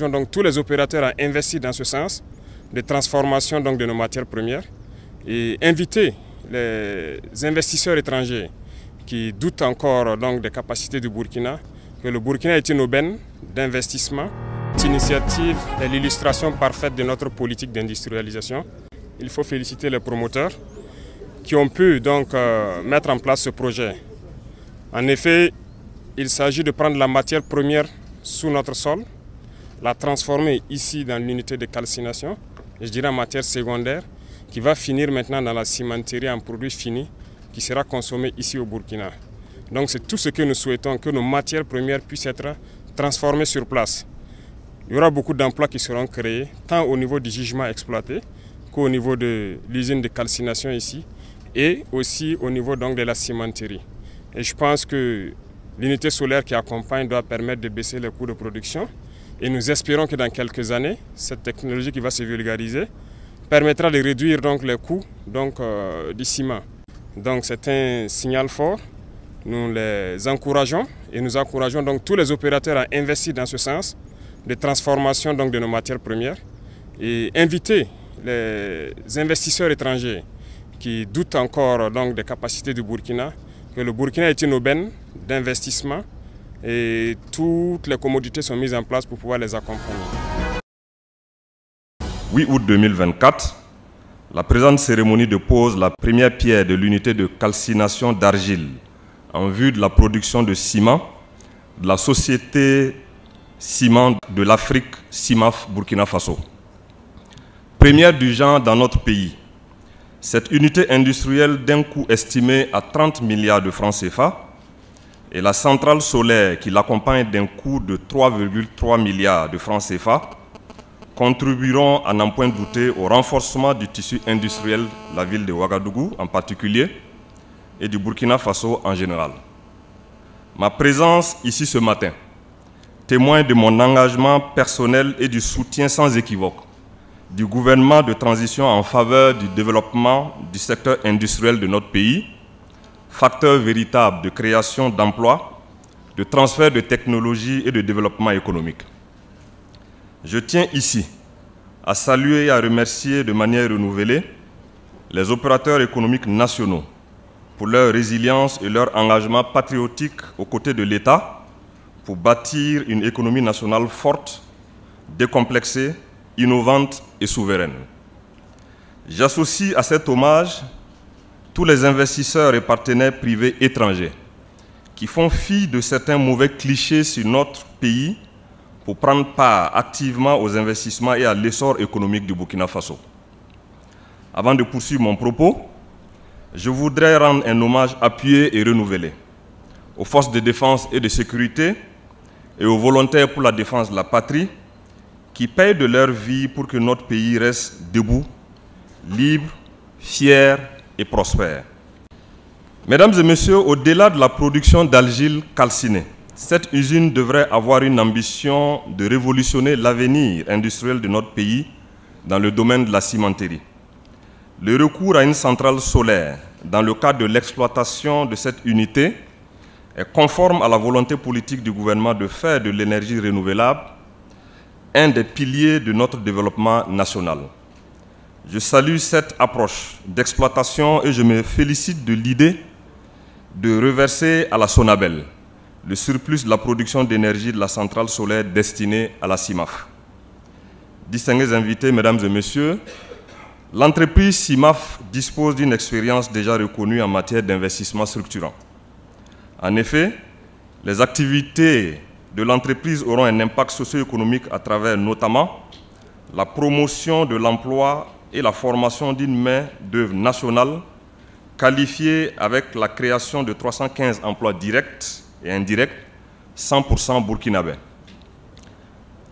encourageons donc tous les opérateurs à investir dans ce sens de transformation donc, de nos matières premières et inviter les investisseurs étrangers qui doutent encore donc, des capacités du Burkina, que le Burkina est une aubaine d'investissement. Cette initiative est l'illustration parfaite de notre politique d'industrialisation. Il faut féliciter les promoteurs qui ont pu donc mettre en place ce projet. En effet, il s'agit de prendre la matière première sous notre sol, la transformer ici dans l'unité de calcination, je dirais en matière secondaire, qui va finir maintenant dans la cimenterie en produit fini qui sera consommé ici au Burkina. Donc c'est tout ce que nous souhaitons, que nos matières premières puissent être transformées sur place. Il y aura beaucoup d'emplois qui seront créés, tant au niveau du jugement exploité qu'au niveau de l'usine de calcination ici et aussi au niveau donc, de la cimenterie. Et je pense que l'unité solaire qui accompagne doit permettre de baisser les coûts de production. Et nous espérons que dans quelques années, cette technologie qui va se vulgariser permettra de réduire donc, les coûts du ciment. Donc c'est un signal fort. Nous les encourageons et nous encourageons donc tous les opérateurs à investir dans ce sens de transformation donc, de nos matières premières et inviter les investisseurs étrangers qui doutent encore donc, des capacités du Burkina, que le Burkina est une aubaine d'investissement et toutes les commodités sont mises en place pour pouvoir les accompagner. 8 août 2024, la présente cérémonie dépose la première pierre de l'unité de calcination d'argile en vue de la production de ciment de la société Ciment de l'Afrique, CIMAF Burkina Faso. Première du genre dans notre pays, cette unité industrielle d'un coût estimé à 30 milliards de francs CFA et la centrale solaire qui l'accompagne d'un coût de 3,3 milliards de francs CFA contribueront à n'en point douter au renforcement du tissu industriel de la ville de Ouagadougou en particulier et du Burkina Faso en général. Ma présence ici ce matin témoigne de mon engagement personnel et du soutien sans équivoque du gouvernement de transition en faveur du développement du secteur industriel de notre pays, facteur véritable de création d'emplois, de transfert de technologies et de développement économique. Je tiens ici à saluer et à remercier de manière renouvelée les opérateurs économiques nationaux pour leur résilience et leur engagement patriotique aux côtés de l'État pour bâtir une économie nationale forte, décomplexée, innovante et souveraine. J'associe à cet hommage tous les investisseurs et partenaires privés étrangers qui font fi de certains mauvais clichés sur notre pays pour prendre part activement aux investissements et à l'essor économique du Burkina Faso. Avant de poursuivre mon propos, je voudrais rendre un hommage appuyé et renouvelé aux forces de défense et de sécurité et aux volontaires pour la défense de la patrie qui payent de leur vie pour que notre pays reste debout, libre, fier et prospère. Mesdames et messieurs, au-delà de la production d'argile calcinée, cette usine devrait avoir une ambition de révolutionner l'avenir industriel de notre pays dans le domaine de la cimenterie. Le recours à une centrale solaire dans le cadre de l'exploitation de cette unité est conforme à la volonté politique du gouvernement de faire de l'énergie renouvelable un des piliers de notre développement national. Je salue cette approche d'exploitation et je me félicite de l'idée de reverser à la Sonabel le surplus de la production d'énergie de la centrale solaire destinée à la CIMAF. Distingués invités, mesdames et messieurs, l'entreprise CIMAF dispose d'une expérience déjà reconnue en matière d'investissement structurant. En effet, les activités de l'entreprise auront un impact socio-économique à travers notamment la promotion de l'emploi et la formation d'une main-d'œuvre nationale qualifiée avec la création de 315 emplois directs et indirects, 100% burkinabés.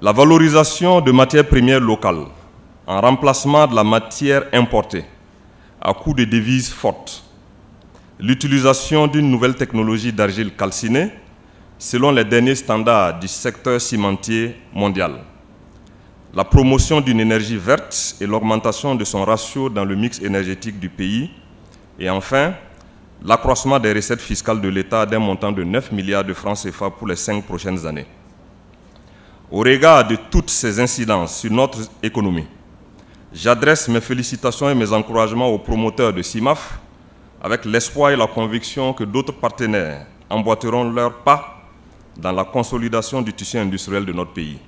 La valorisation de matières premières locales en remplacement de la matière importée à coût de devises fortes. L'utilisation d'une nouvelle technologie d'argile calcinée selon les derniers standards du secteur cimentier mondial. La promotion d'une énergie verte et l'augmentation de son ratio dans le mix énergétique du pays. Et enfin, l'accroissement des recettes fiscales de l'État d'un montant de 9 milliards de francs CFA pour les 5 prochaines années. Au regard de toutes ces incidences sur notre économie, j'adresse mes félicitations et mes encouragements aux promoteurs de CIMAF, avec l'espoir et la conviction que d'autres partenaires emboîteront leur pas dans la consolidation du tissu industriel de notre pays.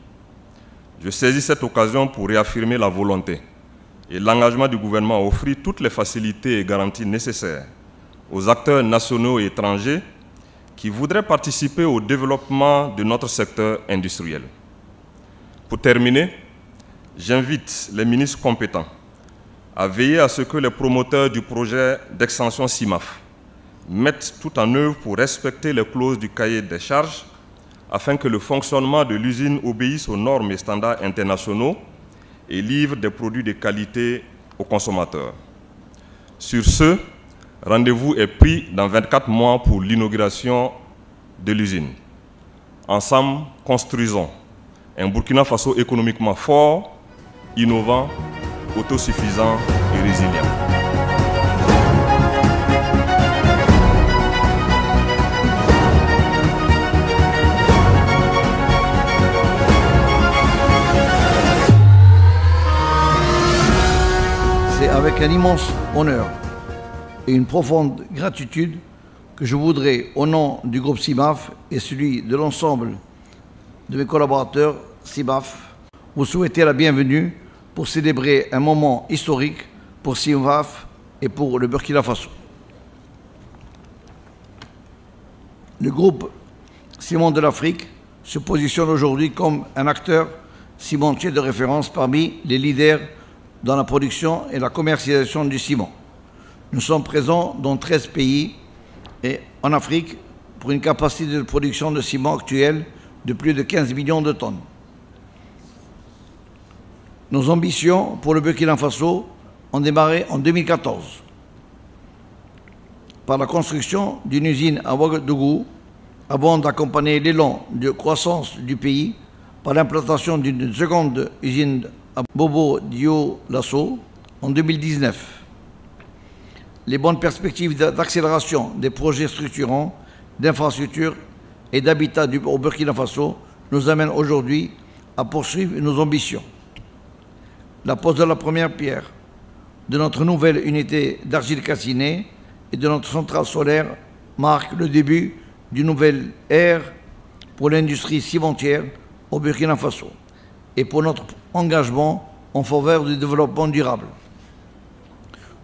Je saisis cette occasion pour réaffirmer la volonté et l'engagement du gouvernement à offrir toutes les facilités et garanties nécessaires aux acteurs nationaux et étrangers qui voudraient participer au développement de notre secteur industriel. Pour terminer, j'invite les ministres compétents à veiller à ce que les promoteurs du projet d'extension CIMAF mettent tout en œuvre pour respecter les clauses du cahier des charges afin que le fonctionnement de l'usine obéisse aux normes et standards internationaux et livre des produits de qualité aux consommateurs. Sur ce, rendez-vous est pris dans 24 mois pour l'inauguration de l'usine. Ensemble, construisons un Burkina Faso économiquement fort, innovant, autosuffisant et résilient. C'est avec un immense honneur et une profonde gratitude que je voudrais, au nom du groupe CIMAF et celui de l'ensemble de mes collaborateurs CIMAF, vous souhaiter la bienvenue pour célébrer un moment historique pour CIMAF et pour le Burkina Faso. Le groupe Ciment de l'Afrique se positionne aujourd'hui comme un acteur cimentier de référence parmi les leaders dans la production et la commercialisation du ciment. Nous sommes présents dans 13 pays et en Afrique pour une capacité de production de ciment actuelle de plus de 15 millions de tonnes. Nos ambitions pour le Burkina Faso ont démarré en 2014 par la construction d'une usine à Ouagadougou avant d'accompagner l'élan de croissance du pays par l'implantation d'une seconde usine à Bobo-Dioulasso en 2019. Les bonnes perspectives d'accélération des projets structurants, d'infrastructures et d'habitat au Burkina Faso nous amènent aujourd'hui à poursuivre nos ambitions. La pose de la première pierre de notre nouvelle unité d'argile calcinée et de notre centrale solaire marque le début d'une nouvelle ère pour l'industrie cimentière au Burkina Faso et pour notre engagement en faveur du développement durable.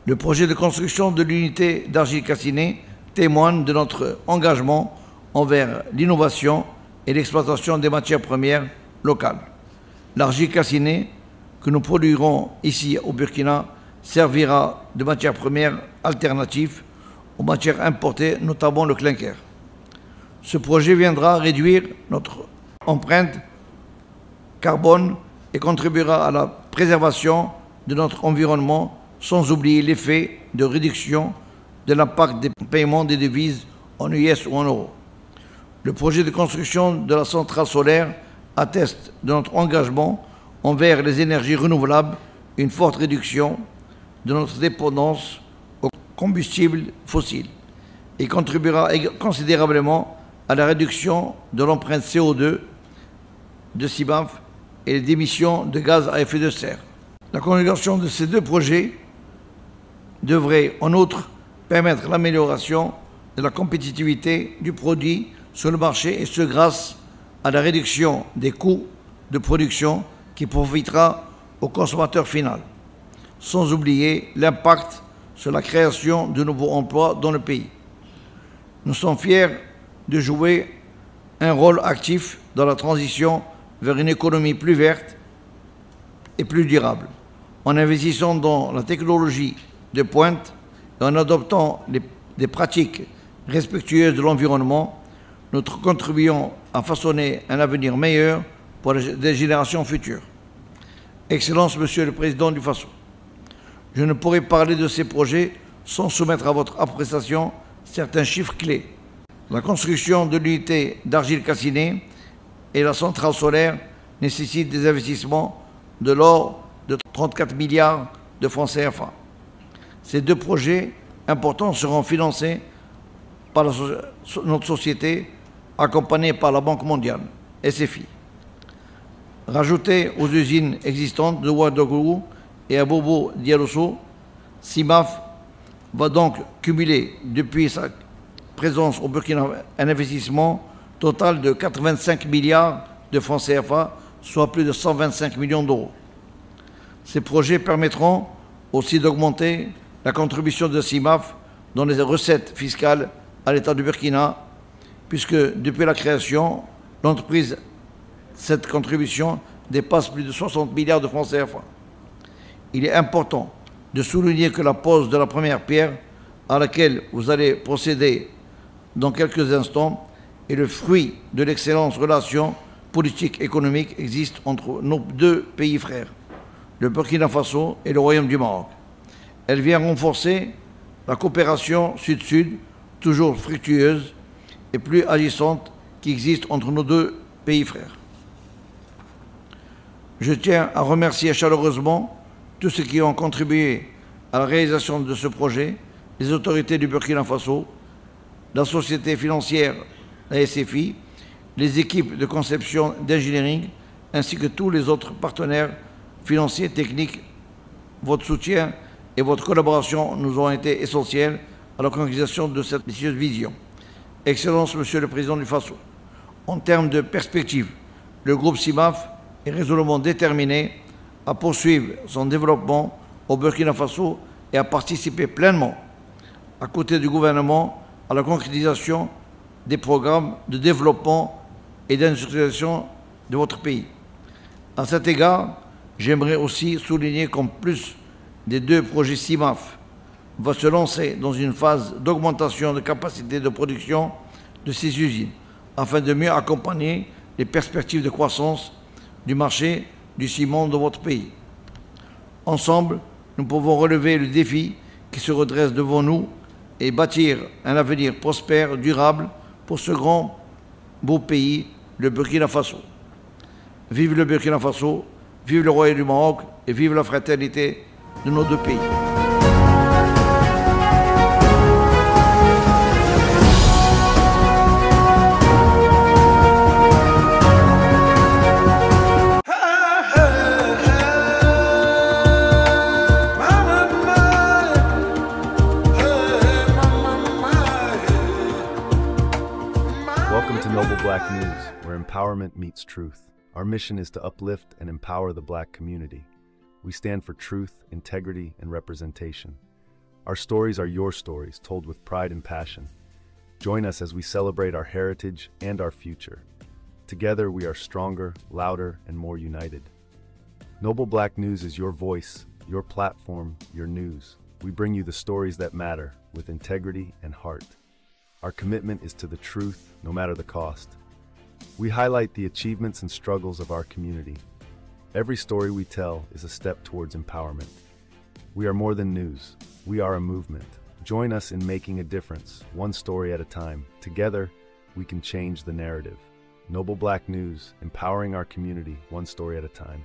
Le projet de construction de l'unité d'argile calcinée témoigne de notre engagement envers l'innovation et l'exploitation des matières premières locales. L'argile calcinée que nous produirons ici au Burkina servira de matière première alternative aux matières importées, notamment le clinker. Ce projet viendra réduire notre empreinte carbone et contribuera à la préservation de notre environnement, sans oublier l'effet de réduction de l'impact des paiements des devises en US ou en euros. Le projet de construction de la centrale solaire atteste de notre engagement envers les énergies renouvelables, une forte réduction de notre dépendance aux combustibles fossiles et contribuera considérablement à la réduction de l'empreinte CO2 de CIMAF et les émissions de gaz à effet de serre. La conjugaison de ces deux projets devrait en outre permettre l'amélioration de la compétitivité du produit sur le marché et ce grâce à la réduction des coûts de production qui profitera au consommateur final, sans oublier l'impact sur la création de nouveaux emplois dans le pays. Nous sommes fiers de jouer un rôle actif dans la transition vers une économie plus verte et plus durable, en investissant dans la technologie de pointe et en adoptant des pratiques respectueuses de l'environnement. Nous contribuons à façonner un avenir meilleur pour les générations futures. Excellence, Monsieur le Président du Faso, je ne pourrais parler de ces projets sans soumettre à votre appréciation certains chiffres clés. La construction de l'unité d'argile calcinée et la centrale solaire nécessitent des investissements de l'ordre de 34 milliards de francs CFA. Ces deux projets importants seront financés par notre société, accompagnée par la Banque mondiale, SFI. Rajouté aux usines existantes de Ouagadougou et à Bobo Dioulasso, CIMAF va donc cumuler depuis sa présence au Burkina un investissement total de 85 milliards de francs CFA, soit plus de 125 millions d'euros. Ces projets permettront aussi d'augmenter la contribution de CIMAF dans les recettes fiscales à l'État du Burkina, puisque depuis la création, l'entreprise, cette contribution dépasse plus de 60 milliards de francs CFA. Il est important de souligner que la pose de la première pierre, à laquelle vous allez procéder dans quelques instants, est le fruit de l'excellente relation politique et économique existe entre nos deux pays frères, le Burkina Faso et le Royaume du Maroc. Elle vient renforcer la coopération sud-sud, toujours fructueuse et plus agissante, qui existe entre nos deux pays frères. Je tiens à remercier chaleureusement tous ceux qui ont contribué à la réalisation de ce projet, les autorités du Burkina Faso, la société financière, la SFI, les équipes de conception d'engineering, ainsi que tous les autres partenaires financiers, techniques. Votre soutien et votre collaboration nous ont été essentiels à la concrétisation de cette ambitieuse vision. Excellence, Monsieur le Président du Faso, en termes de perspective, le groupe CIMAF est résolument déterminé à poursuivre son développement au Burkina Faso et à participer pleinement, à côté du gouvernement, à la concrétisation des programmes de développement et d'industrialisation de votre pays. À cet égard, j'aimerais aussi souligner qu'en plus des deux projets CIMAF, va se lancer dans une phase d'augmentation de capacité de production de ces usines, afin de mieux accompagner les perspectives de croissance du marché du ciment de votre pays. Ensemble, nous pouvons relever le défi qui se redresse devant nous et bâtir un avenir prospère, durable pour ce grand, beau pays, le Burkina Faso. Vive le Burkina Faso, vive le Royaume du Maroc et vive la fraternité de nos deux pays. Welcome to Noble Black News, where empowerment meets truth. Our mission is to uplift and empower the Black community. We stand for truth, integrity, and representation. Our stories are your stories, told with pride and passion. Join us as we celebrate our heritage and our future. Together, we are stronger, louder, and more united. Noble Black News is your voice, your platform, your news. We bring you the stories that matter, with integrity and heart. Our commitment is to the truth, no matter the cost. We highlight the achievements and struggles of our community. Every story we tell is a step towards empowerment. We are more than news. We are a movement. Join us in making a difference, one story at a time. Together, we can change the narrative. Noble Black News, empowering our community, one story at a time.